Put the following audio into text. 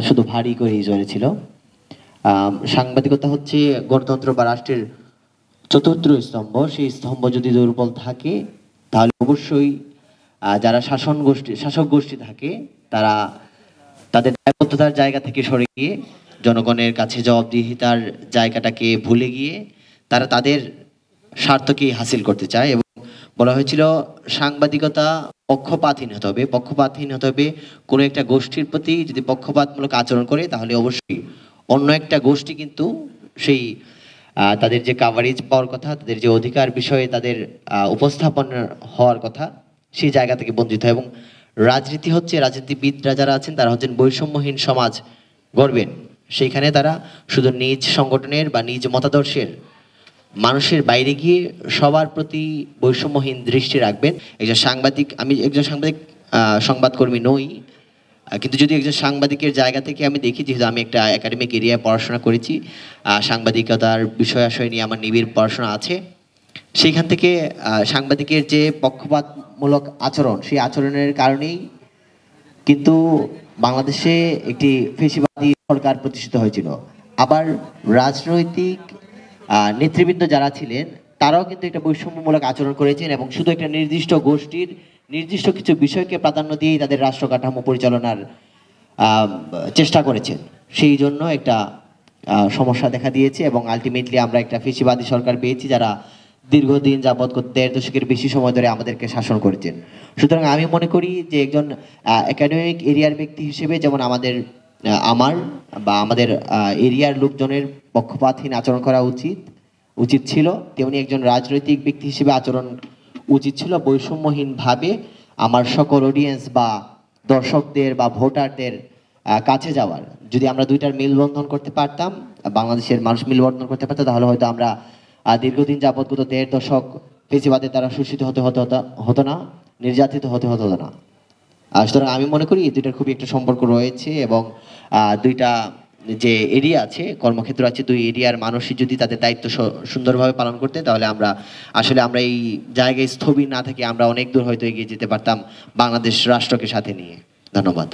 শুধু ভারী করেই জ্বরেছিল। সাংবাদিকতা হচ্ছে গণতন্ত্র বা রাষ্ট্রের চতুর্থ স্তম্ভ। সেই স্তম্ভ যদি দুর্বল থাকে তাহলে অবশ্যই যারা শাসক গোষ্ঠী থাকে তারা তাদের দায়বদ্ধতার জায়গা থেকে সরে গিয়ে জনগণের কাছে জবাবদিহিতার জায়গাটাকে ভুলে গিয়ে তারা তাদের স্বার্থকে হাসিল করতে চায়। এবং বলা হয়েছিল সাংবাদিকতা পক্ষপাতহীন হতে হবে। পক্ষপাতহীন হতে হবে কোনো একটা গোষ্ঠীর প্রতি যদি পক্ষপাতমূলক আচরণ করে তাহলে অবশ্যই অন্য একটা গোষ্ঠী কিন্তু সেই তাদের যে কাভারেজ পাওয়ার কথা, তাদের যে অধিকার বিষয়ে তাদের উপস্থাপন হওয়ার কথা, সেই জায়গা থেকে বঞ্চিত হয়। এবং রাজনীতি হচ্ছে, রাজনীতিবিদরা যারা আছেন তারা হচ্ছেন বৈষম্যহীন সমাজ গড়বেন। সেইখানে তারা শুধু নিজ সংগঠনের বা নিজ মতাদর্শের মানুষের বাইরে গিয়ে সবার প্রতি বৈষম্যহীন দৃষ্টি রাখবেন। একজন সাংবাদিক, আমি একজন সাংবাদিক সংবাদকর্মী নই, কিন্তু যদি একজন সাংবাদিকের জায়গা থেকে আমি দেখি, যেহেতু আমি একটা একাডেমিক এরিয়ায় পড়াশোনা করেছি, সাংবাদিকতার বিষয় আশয় নিয়ে আমার নিবিড় পড়াশোনা আছে, সেইখান থেকে সাংবাদিকের যে পক্ষপাতমূলক আচরণ, সেই আচরণের কারণেই কিন্তু বাংলাদেশে একটি ফ্যাসিবাদী সরকার প্রতিষ্ঠিত হয়েছিল। আবার রাজনৈতিক নেতৃবৃন্দ যারা ছিলেন তারাও কিন্তু একটা বৈষম্যমূলক আচরণ করেছেন এবং শুধু একটা নির্দিষ্ট গোষ্ঠীর নির্দিষ্ট কিছু বিষয়কে প্রাধান্য দিয়েই তাদের রাষ্ট্র কাঠামো পরিচালনার চেষ্টা করেছেন। সেই জন্য একটা সমস্যা দেখা দিয়েছে এবং আলটিমেটলি আমরা একটা ফ্যাসিবাদী সরকার পেয়েছি যারা দীর্ঘদিন যাবৎ 1.5 দশকের বেশি সময় ধরে আমাদেরকে শাসন করেছেন। সুতরাং আমি মনে করি যে একজন একাডেমিক এরিয়ার ব্যক্তি হিসেবে যেমন আমার বা আমাদের এরিয়ার লোকজনের পক্ষপাতহীন আচরণ করা উচিত ছিল, তেমনি একজন রাজনৈতিক ব্যক্তি হিসেবে আচরণ উচিত ছিল বৈষম্যহীনভাবে আমার সকল অডিয়েন্স বা দর্শকদের বা ভোটারদের কাছে যাওয়ার। যদি আমরা দুইটার মেলবন্ধন করতে পারতাম, বাংলাদেশের মানুষ মেলবন্ধন করতে পারতাম, তাহলে হয়তো আমরা দীর্ঘদিন যাবৎ গত 1.5 দশক ফ্যাসিবাদের দ্বারা শোষিত হতো না, নির্যাতিত হতো না। সুতরাং আমি মনে করি এই দুইটার খুবই একটা সম্পর্ক রয়েছে এবং দুইটা যে এরিয়া আছে, কর্মক্ষেত্র আছে, দুই এরিয়ার মানুষই যদি তাদের দায়িত্ব সুন্দরভাবে পালন করতে, তাহলে আমরা এই জায়গায় স্থবির না থেকে আমরা অনেক দূর হয়তো এগিয়ে যেতে পারতাম বাংলাদেশ রাষ্ট্রকে সাথে নিয়ে। ধন্যবাদ।